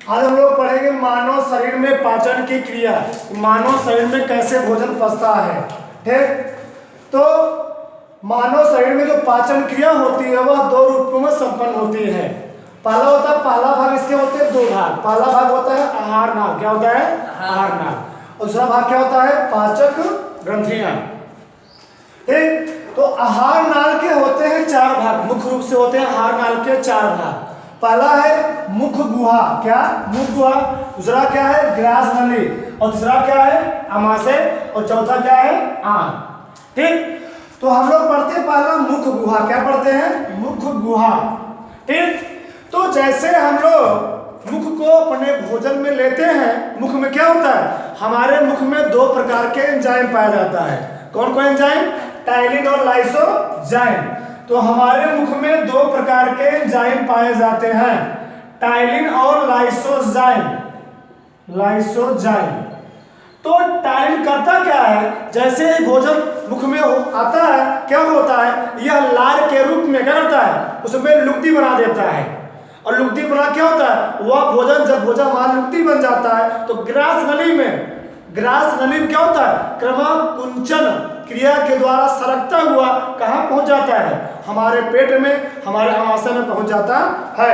आज हम लोग पढ़ेंगे मानव शरीर में पाचन की क्रिया, मानव शरीर में कैसे भोजन पचता है। ठीक, तो मानव शरीर में जो पाचन क्रिया होती है वह दो रूपों में संपन्न होती है। पहला होता है, पहला भाग इसके होते हैं दो भाग। पहला भाग होता है आहार नाल, क्या होता है आहार नाल, और दूसरा भाग क्या होता है पाचक ग्रंथियां। ठीक, तो आहार नाल के होते हैं चार भाग, मुख्य रूप से होते हैं आहार नाल के चार भाग। पहला है मुख गुहा, क्या मुख गुहा, दूसरा क्या है ग्रास नली, और तीसरा क्या है आमाशय, और चौथा क्या है आंत। ठीक, तो हम लोग पढ़ते हैं पहला मुख गुहा, क्या पढ़ते हैं मुख गुहा। ठीक, तो जैसे हम लोग मुख को अपने भोजन में लेते हैं, मुख में क्या होता है, हमारे मुख में दो प्रकार के एंजाइम पाया जाता है। कौन कौन एंजाइम, टाइलिन और लाइसोजाइम। तो हमारे मुख में दो प्रकार के एंजाइम पाए जाते हैं, टाइलिन और लाइसोजाइम। लाइसोजाइम तो टाइलिन करता क्या है, जैसे ही भोजन मुख में आता है क्या होता है, यह लार के रूप में क्या करता है, उसमें लुगदी बना देता है। और लुगदी बना क्या होता है, वह भोजन जब भोजन हमारा लुगदी बन जाता है तो ग्रास नली में क्या होता है, क्रमाकुंचन क्रिया के द्वारा सरकता हुआ कहाँ पहुंच जाता है, हमारे पेट में, हमारे आमाशय में पहुंच जाता है।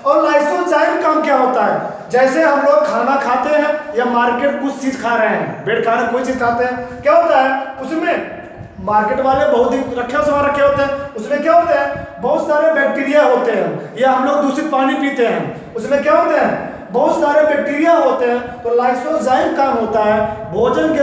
और लाइसोजाइम काम क्या होता है, जैसे हम लोग खाना खाते हैं या मार्केट कुछ चीज खा रहे हैं, ब्रेड खा रहे हैं, कोई चीज खाते हैं, क्या होता है उसमें मार्केट वाले बहुत दिन रखे सामान रखे होते हैं, उसमें क्या होते हैं बहुत सारे बैक्टीरिया होते हैं, या हम लोग दूषित पानी पीते हैं उसमें क्या होते हैं बहुत सारे बैक्टीरिया होते हैं। तो लाइसोजाइम काम होता है भोजन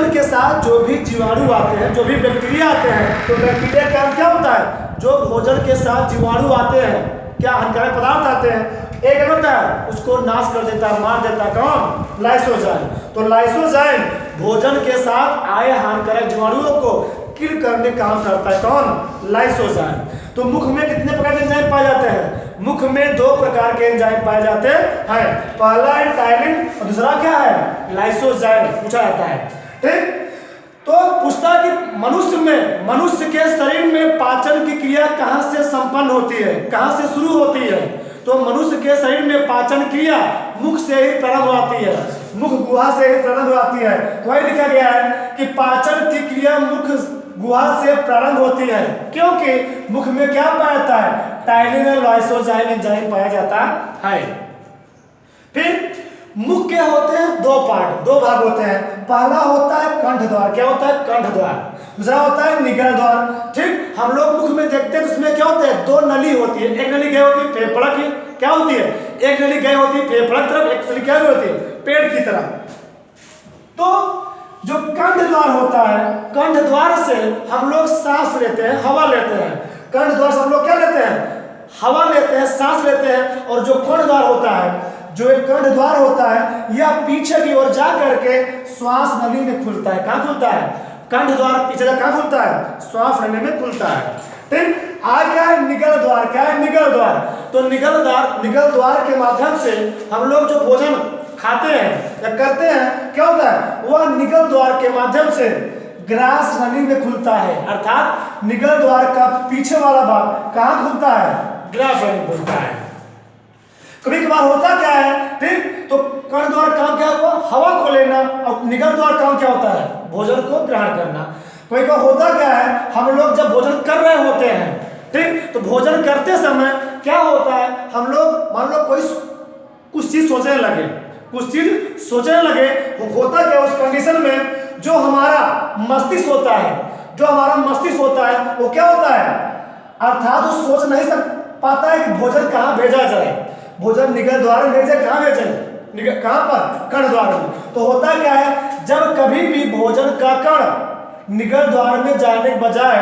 के साथ जो भी जीवाणु आते हैं, जो भी बैक्टीरिया आते हैं, तो बैक्टीरिया का क्या होता है, जो भोजन के साथ जीवाणु आते हैं, क्या हानिकारक पदार्थ आते हैं, एक होता है उसको नाश कर देता है, मार देता है, कौन, लाइसोजाइम। तो लाइसोजाइम भोजन के साथ आए हानिकारक जीवाणुओं को किल करने का काम करता है, कौन, लाइसोजाइम। तो मुख में कितने प्रकार के एंजाइम पाए जाते हैं, मुख में दो प्रकार के एंजाइम पाए जाते हैं, पहला है टाइलिन और दूसरा क्या है लाइसोजाइम, पूछा जाता है। ठीक, तो पूछता कि मनुष्य के शरीर में पाचन की क्रिया कहां से संपन्न होती है, कहां से शुरू होती है। तो मनुष्य के शरीर में पाचन क्रिया मुख से ही प्रारंभ होती है, मुख गुहा से ही प्रारंभ होती है। वही लिखा गया है कि पाचन की क्रिया मुख गुहा से प्रारंभ होती है, क्योंकि मुख में क्या पाया जाता है, टाइलिन और लाइसोजाइम एंजाइम पाया जाता है। फिर मुख के होते हैं दो पार्ट, दो भाग होते हैं। पहला होता है कंठ द्वार, क्या होता है कंठ द्वार, दूसरा होता है निगल द्वार। ठीक, हम लोग मुख में देखते हैं तो उसमें क्या होता है, दो नली होती है, एक नली गई होती है फेफड़ा की, क्या होती है, एक नली गई होती है फेफड़ा की तरफ, एक नली क्या होती है पेट की तरफ। तो जो कंठ द्वार होता है, कंठ द्वार से हम लोग सांस लेते हैं, हवा लेते हैं। कंठ द्वार से हम लोग क्या लेते हैं, हवा लेते हैं, सांस लेते हैं। और जो कंठ द्वार होता है, जो एक कंठ द्वार होता है, यह पीछे की ओर जा करके श्वास नली में खुलता है। कहाँ खुलता है, कंठ द्वार पीछे जा कहाँ खुलता है, श्वास नली में खुलता है। ठीक, आज क्या है निगल द्वार, क्या है निगल द्वार। तो निगल द्वार के माध्यम से हम लोग जो भोजन खाते हैं या करते हैं, क्या होता है, वह निगल द्वार के माध्यम से ग्रास नली में खुलता है। अर्थात निगल द्वार का पीछे वाला भाग कहाँ खुलता है, ग्रास नली खुलता है। कभी कभार होता क्या है, ठीक, तो कंठ द्वार काम क्या हुआ, हवा को लेना, और निगल द्वार काम क्या होता है, भोजन को ग्रहण करना। कोई का होता क्या है, हम लोग जब भोजन कर रहे होते हैं, ठीक, तो भोजन करते समय क्या होता है, हम लोग मान लो कोई कुछ चीज सोचने लगे, होता क्या उस कंडीशन में जो हमारा मस्तिष्क होता है, वो क्या होता है, अर्थात वो सोच नहीं पाता है कि भोजन कहाँ भेजा जाए, भोजन निगल द्वार में भेजे, कहाँ भेजे, कहाँ पर, कंठ द्वार में। तो होता क्या है, जब कभी भी भोजन का कण निगल द्वार में जाने के बजाय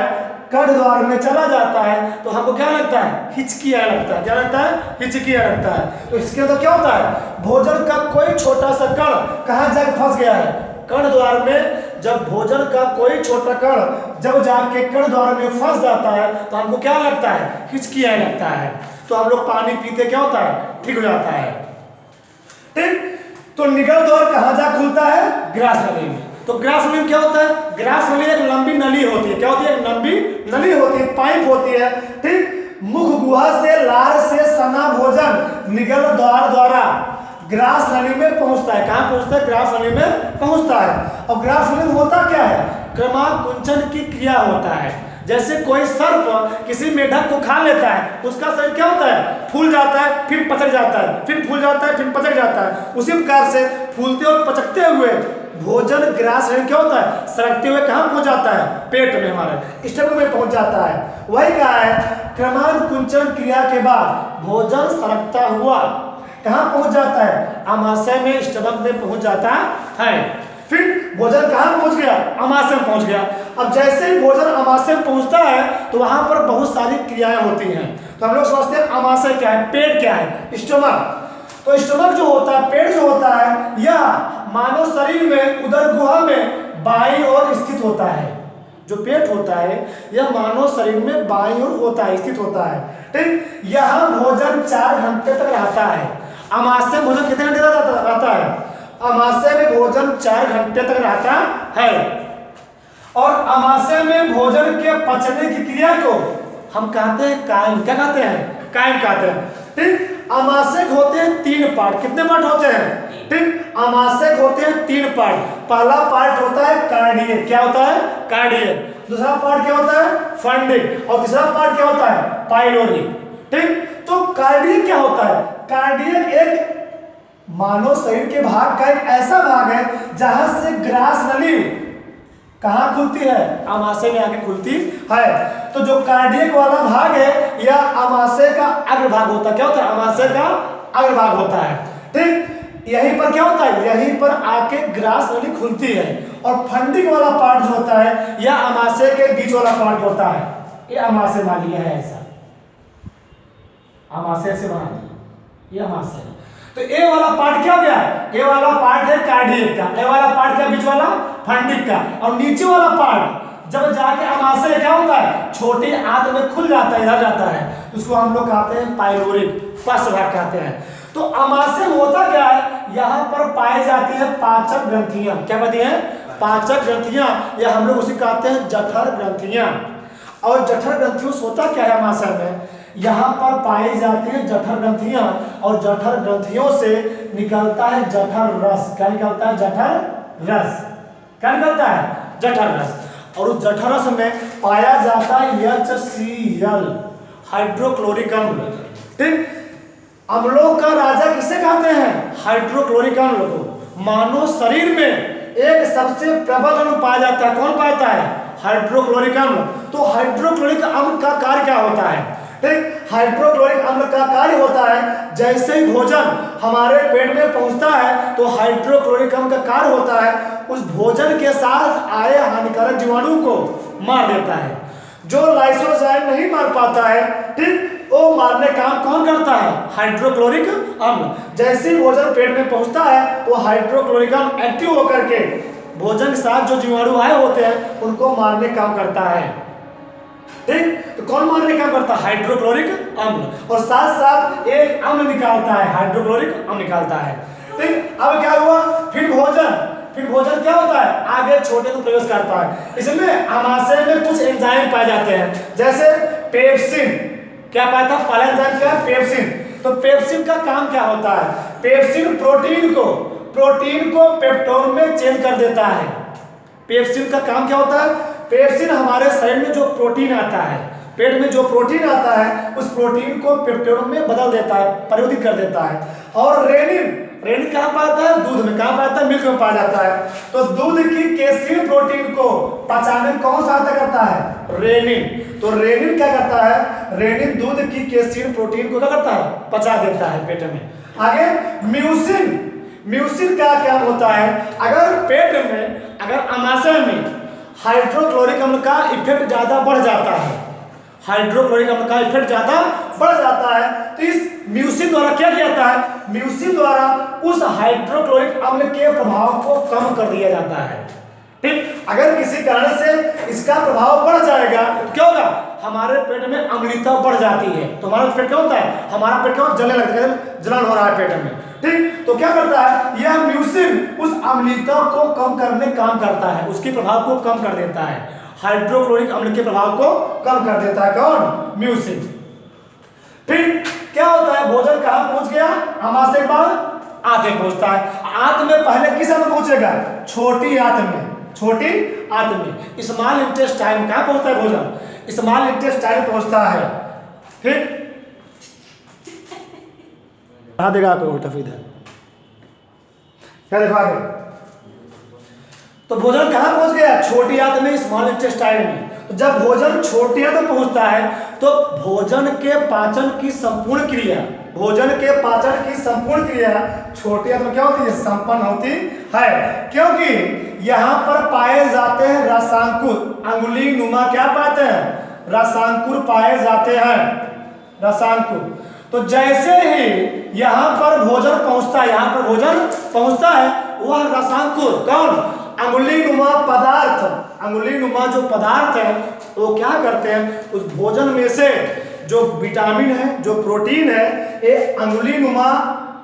कंठ द्वार में चला जाता है तो हमको क्या लगता है, हिचकिया लगता है, क्या लगता है, हिचकिया लगता है। तो इसके अंदर क्या होता है, भोजन का कोई छोटा सा कण कहाँ जाकर फंस गया है, कंठ द्वार में। जब भोजन का कोई छोटा कण जब जाके कंठ द्वार में फंस जाता है तो हमको क्या लगता है, हिचकिया लगता है। तो हम लोग पानी पीते क्या होता है, ठीक हो जाता है। ठीक, तो निगल द्वार कहाँ जा खुलता है, ग्रास नली में। तो ग्रास नली में क्या होता है, ग्रास नली एक लंबी नली होती है, क्या होती है, एक लंबी नली होती है, पाइप होती है, ठीक। मुख गुहा से लार से सना भोजन निगल द्वार द्वारा ग्रास नली में पहुंचता है। कहां पहुंचता है, ग्रास नली में पहुंचता है। और ग्रास नली में होता क्या है, क्रमाकुंचन की क्रिया होता है। जैसे कोई सर्प किसी मेढक को खा लेता है, उसका शरीर क्या होता है, फूल जाता है, फिर पचक जाता है, फिर फूल जाता है, फिर पचक जाता है। उसी प्रकार से फूलते और पचकते हुए भोजन ग्रास नली क्या होता है, सरकते हुए कहाँ पहुंच जाता है, पेट में, हमारे स्टमक में पहुंच जाता है। वही कहा है, क्रमाकुंचन क्रिया के बाद भोजन सरकता हुआ कहाँ पहुंच जाता है, आमाशय में, स्टमक में पहुंच जाता है। फिर भोजन कहाँ पहुंच गया, आमाशय में पहुंच गया। अब जैसे ही भोजन आमाशय में पहुंचता है तो वहां पर बहुत सारी क्रियाएं होती हैं। तो हम लोग सोचते हैं आमाशय क्या है, पेट क्या है, स्टमक। तो स्टमक जो होता है, पेट जो होता है, यह मानव शरीर में उदर गुहा में बाईं ओर स्थित होता है। जो पेट होता है यह मानव शरीर में बाईं ओर होता है, स्थित होता है, ठीक। यह भोजन 4 घंटे तक रहता है। आमाशय भोजन कितने घंटे तक रहता है, आमाशय में भोजन 4 घंटे तक रहता है। और आमाशय में भोजन के पचने की क्रिया को हम कहते हैं कायम। क्या कहते हैं, कायम कहते हैं, ठीक। आमाशय होते हैं 3 पार्ट। कितने पार्ट होते हैं, ठीक। आमाशय होते हैं 3 पार्ट। पहला पार्ट होता है कार्डियक। क्या होता है, कार्डियक। दूसरा पार्ट क्या होता है, फंडिक। और तीसरा पार्ट क्या होता है, पाइलोरिक, ठीक। तो कार्डियक क्या होता है, कार्डियक एक मानव शरीर के भाग का एक ऐसा भाग है जहां से ग्रास नली कहाँ खुलती है, आमाशय में आके खुलती है। तो जो कार्डियक वाला भाग है यह आमाशय का अग्रभाग होता है। क्या होता है, आमाशय का अग्रभाग होता है, ठीक। यहीं पर क्या होता है, यहीं पर आके ग्रास नली खुलती है। और फंडिक वाला पार्ट जो होता है यह आमाशय के बीच वाला पार्ट होता है। ये आमाशय मान लिया है, ऐसा आमाशय से बना दिया, ये आमाशय। तो ए वाला पार्ट क्या हो गया, ए वाला पार्ट है कार्डियक का, ए वाला पार्ट क्या, बीच वाला फंडिक का। और नीचे वाला पार्ट जब जाके आमाशय क्या होता है, छोटी आंत में खुल जाता है, इधर जाता है, उसको हम लोग कहते हैं पाइलोरिक, पश्च भाग कहते हैं। तो आमाशय में होता क्या है, यहाँ पर पाई जाती है पाचक ग्रंथियां। क्या कहती हैं, पाचक ग्रंथियां, या हम लोग उसे कहते हैं जठर ग्रंथियां। और जठर ग्रंथियों से होता क्या है, आमाशय में यहाँ पर पाई जाती है जठर ग्रंथियां। और जठर ग्रंथियों से निकलता है जठर रस। क्या निकलता है, जठर रस। क्या निकलता है, जठर रस। और उस जठर रस में पाया जाता है HCl, हाइड्रोक्लोरिक अम्ल, ठीक। अम्लों का राजा किसे कहते हैं, हाइड्रोक्लोरिक अम्ल को। मानव शरीर में एक सबसे प्रबल अम्ल पाया जाता है, कौन पाता है, हाइड्रोक्लोरिक अम्ल। तो हाइड्रोक्लोरिक अम्ल का कार्य क्या होता है, ठीक। हाइड्रोक्लोरिक अम्ल का कार्य होता है, जैसे ही भोजन हमारे पेट में पहुंचता है तो हाइड्रोक्लोरिक अम्ल का कार्य होता है उस भोजन के साथ आए हानिकारक जीवाणु को मार देता है। जो लाइसोजाइम नहीं मार पाता है, ठीक, वो मारने का काम कौन करता है, हाइड्रोक्लोरिक अम्ल। जैसे ही भोजन पेट में पहुंचता है तो हाइड्रोक्लोरिक अम्ल एक्टिव होकर के भोजन के साथ जो जीवाणु आए होते हैं उनको मारने का काम करता है, ठीक। तो कौन मारने का काम करता है, हाइड्रोक्लोरिक अम्ल। और साथ साथ एक अम्ल निकालता है, हाइड्रोक्लोरिक अम्ल निकालता है, ठीक। अब क्या हुआ, फिर भोजन क्या होता है, आगे छोटे को प्रवेश करता है। इसमें आमाशय में कुछ एंजाइम पाए जाते हैं, जैसे पेप्सिन। क्या पाया था, पहला एंजाइम क्या है, पेप्सिन। तो पेप्सिन का काम क्या होता है, पेप्सिन प्रोटीन को पेप्टोन में चेंज कर देता है। पेप्सिन का काम क्या होता है, पेप्सिन हमारे शरीर में जो प्रोटीन आता है, पेट में जो प्रोटीन आता है उस प्रोटीन को पेप्टोन में बदल देता है, परिवर्तित कर देता है। और रेनिन कहाँ पाता है, दूध में। कहाँ पाता है, मिल्क में पाया जाता है। तो दूध की केसीन प्रोटीन को पचाने में कौन सहायता करता है, रेनिन। तो रेनिन क्या करता है, रेनिन दूध की केसीन प्रोटीन को क्या करता है, पचा देता है पेट में। आगे म्यूसिन का क्या होता है, अगर पेट में, अगर आमाशय में हाइड्रोक्लोरिक अम्ल का इफेक्ट ज्यादा बढ़ जाता है, हाइड्रोक्लोरिक अम्ल का इफेक्ट ज्यादा बढ़ जाता है, तो इस म्यूसिन द्वारा क्या किया जाता है, म्यूसिन द्वारा उस हाइड्रोक्लोरिक अम्ल के प्रभाव को कम कर दिया जाता है। ठीक, अगर किसी कारण से इसका प्रभाव बढ़ जाएगा तो क्या होगा, हमारे पेट में अम्लता बढ़ जाती है। तो हमारा पेट क्या होता है, हमारा पेट क्या जलने लगता है, जलन हो रहा है पेट में। ठीक, तो क्या करता है, यह म्यूसिन उस अम्लता को कम करने काम करता है, उसके प्रभाव को कम कर देता है, हाइड्रोक्लोरिक अम्ल के प्रभाव को कम कर देता है। कौन, म्यूसिन। फिर क्या होता है, भोजन कहाँ पहुंच गया, आमाशय के बाद आंत में पहुंचता है। आंत में पहले किस में पहुंचेगा, छोटी आंत में, छोटी आंत में। स्मॉल इंटेस्टाइन कहाँ पहुंचता है भोजन, स्मॉल इंटेस्टाइन पहुंचता है। ठीक, कहा देगा आपको उल्टा सीधा, क्या देखो आगे। तो भोजन कहाँ पहुंच गया, छोटी आंत में, स्मॉल इंटेस्टाइन में। तो जब भोजन छोटी आंत में पहुंचता है तो भोजन के पाचन की संपूर्ण क्रिया, भोजन के पाचन की संपूर्ण क्रिया छोटी आंत में क्या होती है, संपन्न होती है। क्योंकि यहाँ पर पाए जाते हैं रसांकुर, अंगुली नुमा क्या पाते हैं, रसांकुर पाए जाते हैं, रसांकुर। तो जैसे ही यहाँ पर भोजन पहुंचता है, यहाँ पर भोजन पहुंचता है, वह रसांकुर कौन, अंगुली नुमा पदार्थ, अंगुली नुमा जो पदार्थ है वो क्या करते हैं, उस भोजन में से जो विटामिन है, जो प्रोटीन है, ये अंगुली नुमा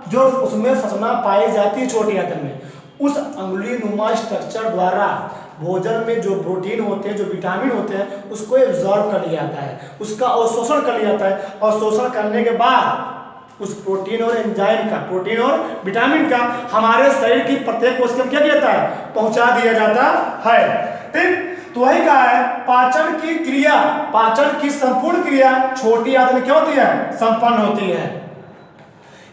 जो उसमें फसना पाई जाती है छोटी आंत में, उस अंगुली नुमा स्ट्रक्चर द्वारा भोजन में जो प्रोटीन होते हैं, जो विटामिन होते हैं, उसको एब्जॉर्ब कर लिया जाता है, उसका अवशोषण कर लिया जाता है। और शोषण करने के बाद उस प्रोटीन और एंजाइम का, प्रोटीन और विटामिन का हमारे शरीर की प्रत्येक कोशिका में क्या किया जाता है, पहुंचा दिया जाता है। ठीक, तो वही कहा है, पाचन की क्रिया, पाचन की संपूर्ण क्रिया छोटी आंत में क्या होती है, संपन्न होती है।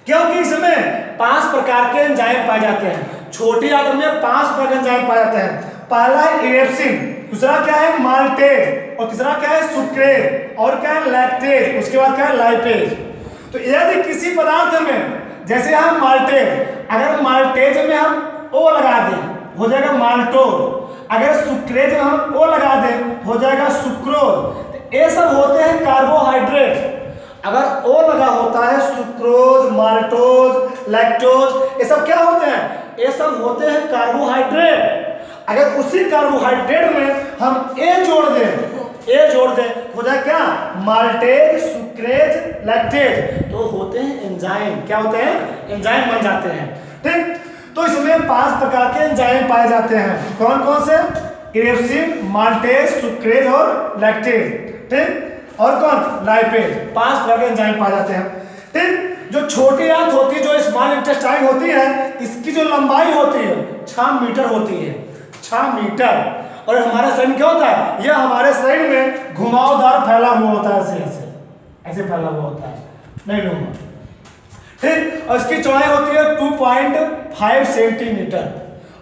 क्योंकि इसमें 5 प्रकार के एंजाइम पाए जाते हैं, छोटी आंत में 5 प्रकार के एंजाइम पाए जाते हैं। पहला है इरेप्सिन, दूसरा क्या है माल्टेज, और तीसरा क्या है सुक्रेज, और क्या है लैक्टेज, उसके बाद क्या है लाइपेज। तो यदि किसी पदार्थ में, जैसे हम माल्टेज, अगर माल्टेज में हम ओ लगा दें हो जाएगा माल्टोज, अगर सुक्रेज में हम ओ लगा दें हो जाएगा सुक्रोज। ये सब होते हैं कार्बोहाइड्रेट। अगर ओ लगा होता है सुक्रोज, माल्टोज, लैक्टोज, ये सब क्या होते हैं, ये सब होते हैं कार्बोहाइड्रेट। अगर उसी कार्बोहाइड्रेट में हम ए जोड़ दें, ए जोड़ दें हो जाए क्या, माल्टेज, सुक्रेज, लैक्टेज, तो होते हैं एंजाइम। क्या होते हैं, एंजाइम बन जाते हैं। ठीक, तो इसमें 5 प्रकार के एंजाइम पाए जाते हैं। कौन कौन से, इरेप्सिन, माल्टेज, सुक्रेज और लैक्टेज। ठीक, और कौन, लाइपेज। 5 प्रकार के एंजाइम पाए जाते हैं। ठीक, जो छोटी आंत होती है, जो स्मॉल इंटेस्टाइन होती है, इसकी जो लंबाई होती है 6 मीटर होती है, 6 मीटर। और हमारे शरीर में क्या होता है, यह हमारे शरीर में घुमावदार फैला हुआ होता है, ऐसे ऐसे ऐसे फैला हुआ होता है, नहीं लूंगा। ठीक, और इसकी चौड़ाई होती है 2.5 सेंटीमीटर,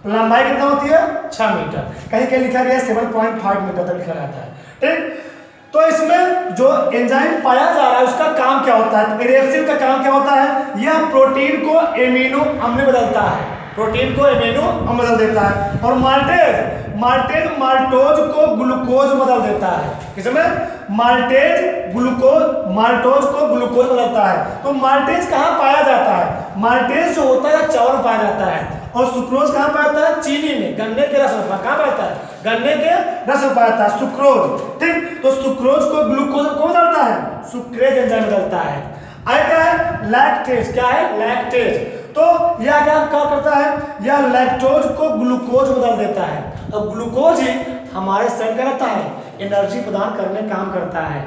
लंबाई कितना होती है 6 मीटर, कहीं कहीं लिखा गया 7.5 मीटर तक लिखा जाता है। ठीक, तो इसमें जो एंजाइम पाया जा रहा है उसका काम क्या होता है, इरेप्सिन का काम क्या होता है, यह प्रोटीन को एमिनो अम्ल में बदलता है, प्रोटीन को एमिनो अम्ल बदल देता है। और माल्टेज, माल्टेज माल्टोज को ग्लूकोज बदल देता है, किसमें, माल्टेज ग्लूकोज, माल्टोज को ग्लूकोज बदलता है। तो माल्टेज कहाँ पाया जाता है, माल्टेज जो होता है चावल में पाया जाता है, और सुक्रोज कहाँ पाया जाता है, चीनी में, गन्ने के रस में। कहाँ पाया जाता है, गन्ने के रस में पाया जाता है सुक्रोज। ठीक, तो सुक्रोज को ग्लूकोज को बदलता है, सुक्रेज एंजाइम बदलता है। आगे क्या है, लैक्टेज, क्या है, लैक्टेज। तो यह क्या करता है, यह लैक्टोज को ग्लूकोज बदल देता है, और ग्लूकोज ही हमारे शरीर का रहता है एनर्जी प्रदान करने काम करता है।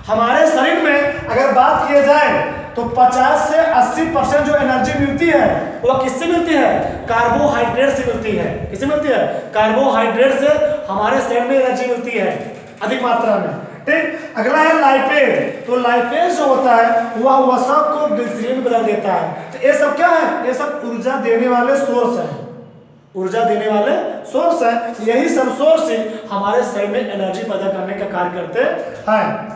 हमारे शरीर में अगर बात किया जाए तो 50 से 80% जो एनर्जी मिलती है वह किससे मिलती है, कार्बोहाइड्रेट से मिलती है। किससे मिलती है, कार्बोहाइड्रेट से हमारे शरीर में एनर्जी मिलती है अधिक मात्रा में। ठीक, अगला है लाइपेज। तो लाइपेज जो होता है वह वसा को ग्लिसरीन में बदल देता है। तो ये सब क्या है, ये सब ऊर्जा देने वाले सोर्स है, ऊर्जा देने वाले सोर्स है। यही सब सोर्स हमारे शरीर में एनर्जी पैदा करने का कार्य करते हैं।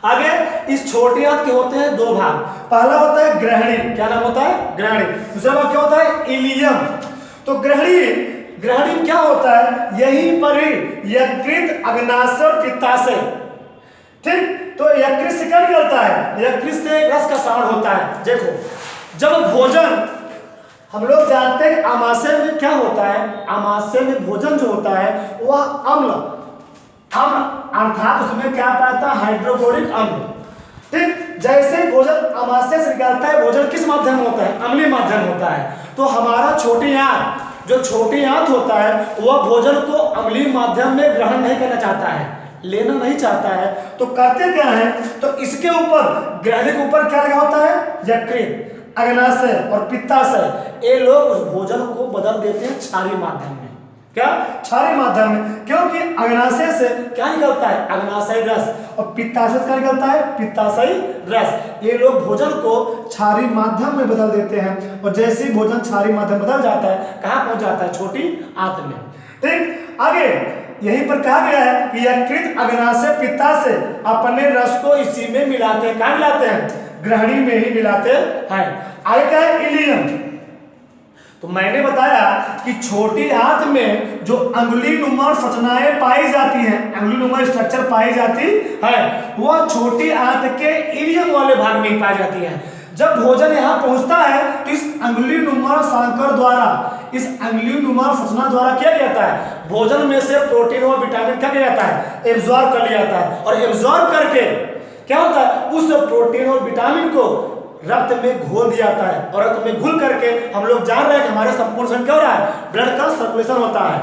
आगे इस छोटी आंत के होते हैं 2 भाग। पहला होता है ग्रहणी, क्या नाम होता है, ग्रहणी। दूसरा भाग क्या होता है, इलियम। तो ग्रहणी, ग्रहणी क्या होता है, यहीं पर ही यकृत, अग्नाशय और पित्ताशय। ठीक, तो यकृत से क्या निकलता है, यकृत से रस का स्राव होता है। देखो, जब भोजन हम लोग जानते हैं आमाशय में क्या होता है, आमाशय में भोजन जो होता है वह अम्ल अर्थात उसमें क्या पाता है, हाइड्रोक्लोरिक अम्ल। ठीक, जैसे भोजन आमाशय से निकलता है, भोजन किस माध्यम में होता है, अम्लीय माध्यम होता है। तो हमारा छोटी आंत, जो छोटी आंत होता है वह भोजन को अम्लीय माध्यम में ग्रहण नहीं करना चाहता है, लेना नहीं चाहता है। तो करते क्या है, तो इसके ऊपर, ग्रहणी के ऊपर क्या लगा होता है, यकृत, अग्नाशय और पित्ताशय, ये लोग उस भोजन को बदल देते हैं क्षारीय माध्यम में। क्या, क्षारीय माध्यम में, क्योंकि अग्नाशय से क्या निकलता है, अग्नाशय रस, और पित्ताशय से क्या निकलता है, पित्ताशय रस। ये लोग भोजन को क्षारीय माध्यम में बदल देते हैं, और जैसे ही भोजन क्षारीय माध्यम बदल जाता है, कहाँ पहुंच जाता है, छोटी आंत में। ठीक, आगे यहीं पर कहा गया है कि यकृत, अग्नाशय, पित्ताशय अपने रस को इसी में मिलाते हैं, कहाँ मिलाते हैं, ग्रहणी में ही मिलाते हैं। आगे क्या है, इलियम। तो मैंने बताया कि छोटी आंत में जो अंगुली नुमा संरचनाएं पाई जाती हैं, अंगुली नुमा स्ट्रक्चर पाई जाती है, वह छोटी आंत के इलियम वाले भाग में पाई जाती है। जब भोजन यहाँ पहुंचता है तो इस अंगुली नुमा सांकर द्वारा, इस अंगुली नुमा संरचना द्वारा क्या जाता है, भोजन में से प्रोटीन और विटामिन क्या किया जाता है, एब्जॉर्ब कर लिया जाता है, और एब्जॉर्ब करके क्या होता है, उस प्रोटीन और विटामिन को रक्त में घोल दिया जाता है, और रक्त में घुल करके हम लोग जान रहे हैं कि हमारे संपूर्ण शरीर क्या हो रहा है, ब्लड का सर्कुलेशन होता है,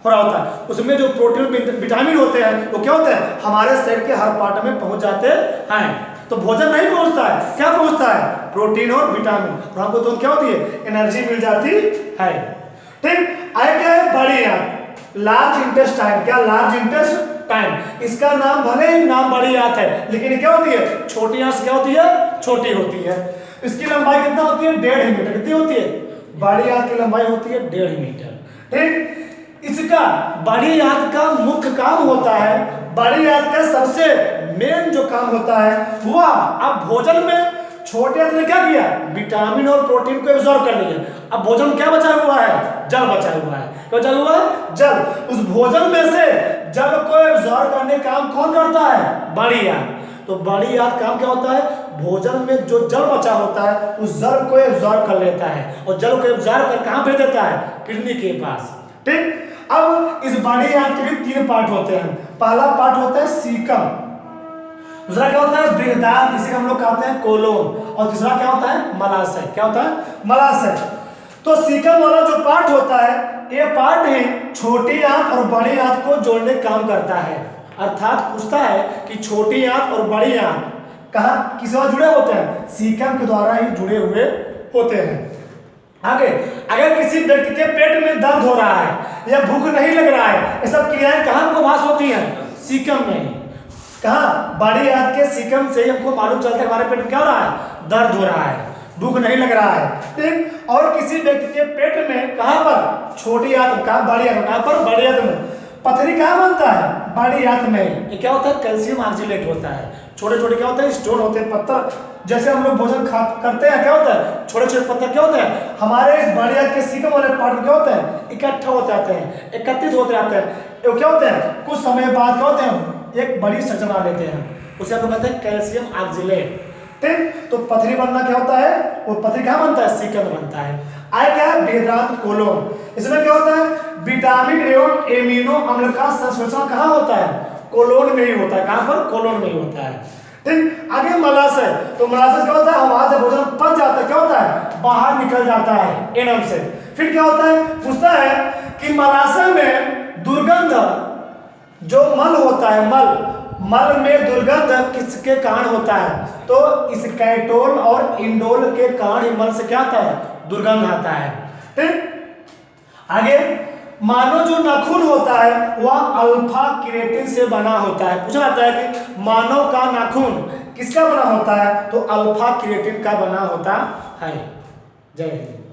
हो रहा होता है। उसमें जो प्रोटीन विटामिन होते हैं वो क्या होते हैं, हमारे शरीर के हर पार्ट में पहुंच जाते हैं। तो भोजन नहीं पहुंचता है, क्या पहुंचता है, प्रोटीन और विटामिन, और हमको तो क्या होती है, एनर्जी मिल जाती है। ठीक, आगे क्या है, बड़ी आंत, लार्ज इंटेस्टाइन। क्या, लार्ज इंटेस्टाइन, इसका नाम भले ही नाम बड़ी आंत है, लेकिन क्या होती है, छोटी आंत क्या होती है, छोटी होती है। इसकी लंबाई कितना होती है, 1.5 मीटर। कितनी होती है, बड़ी आंत की लंबाई होती है 1.5 मीटर। ठीक, इसका बड़ी आंत का मुख्य काम होता है, बड़ी आंत का सबसे मेन जो काम होता है वह, अब भोजन में छोटे आंत ने क्या किया, विटामिन और प्रोटीन को एब्जॉर्ब कर लिया। अब भोजन क्या बचा हुआ है, जल बचा हुआ है। क्या बचा हुआ है, जल। उस भोजन में से जल को एब्जॉर्ब करने का काम कौन करता है, बड़ी आंत। तो बड़ी आंत काम क्या होता है, भोजन में जो जल बचा होता है उस जल को एब्जॉर्ब कर लेता है, और जल को एब्जॉर्ब कर कहाँ भेज देता है, किडनी के पास। ठीक, अब इस बड़ी आंत के भी 3 पार्ट होते हैं। पहला पार्ट होता है सीकम, दूसरा क्या होता है, बृहदान्त्र, इसे हम लोग कहते हैं कोलोन, और तीसरा क्या होता है, मलाशय। क्या होता है, मलाशय। तो सीकम वाला जो पार्ट होता है, ये पार्ट ही छोटी आंत और बड़ी आंत को जोड़ने का काम करता है। अर्थात पूछता है कि छोटी आंत और बड़ी आंत कहाँ किस द्वारा जुड़े होते हैं, सीकम के द्वारा ही जुड़े हुए होते हैं। आगे, अगर किसी व्यक्ति के पेट में दर्द हो रहा है या भूख नहीं लग रहा है, ये सब क्रियाएं कहाँ को भास होती हैं, सीकम में। कहाँ, बड़ी आंत के सीकम से हमको मालूम चलता है हमारे पेट में क्या हो रहा है, दर्द हो रहा है, भूख नहीं लग रहा है। ठीक, और किसी व्यक्ति के पेट में कहाँ पर, छोटी आंत, कहाँ, बड़ी आंत, कहाँ पर, बड़ी आंत में। पथरी कहाँ बनता है, बड़ी आंत में। ये क्या होता है, कैल्शियम ऑक्सलेट होता है। छोटे छोटे क्या होते हैं, स्टोन होते हैं, पत्थर। जैसे हम लोग भोजन करते हैं, क्या होता है, छोटे छोटे पत्थर क्या होते हैं, हमारे इस बड़ी आंत के सीकम वाले पार्ट में क्या होते हैं, इकट्ठा होते आते हैं, एकत्रित होते आते हैं। ये क्या होते हैं, कुछ समय बाद क्या होते हैं, एक बड़ी संरचना बना लेते हैं, उसे हम लोग कहते हैं कैल्शियम ऑक्सलेट। ठीक, तो पथरी बनना क्या होता है, वो पथरी कहाँ बनता है, सीकम बनता है। आए क्या है, बृहदान्त्र कोलोन, इसमें क्या होता है, विटामिन एवं एमिनो अम्ल का संश्लेषण कहाँ होता है, कोलोन में ही होता है। कहाँ पर, कोलोन में ही होता है। ठीक, आगे मलाशय। तो मलाशय क्या होता है, हमारा जब भोजन पच जाता है क्या होता है, बाहर निकल जाता है एनम से। फिर क्या होता है, पूछता है कि मलाशय में दुर्गंध, जो मल होता है, मल में दुर्गंध किसके कारण होता है, तो इस कैटोल और इंडोल के कारण मल से क्या आता है, दुर्गंध आता है। ठीक, आगे, मानव जो नाखून होता है वह अल्फा केराटिन से बना होता है। पूछा जाता है कि मानव का नाखून किसका बना होता है, तो अल्फा केराटिन का बना होता है। जय हिंद।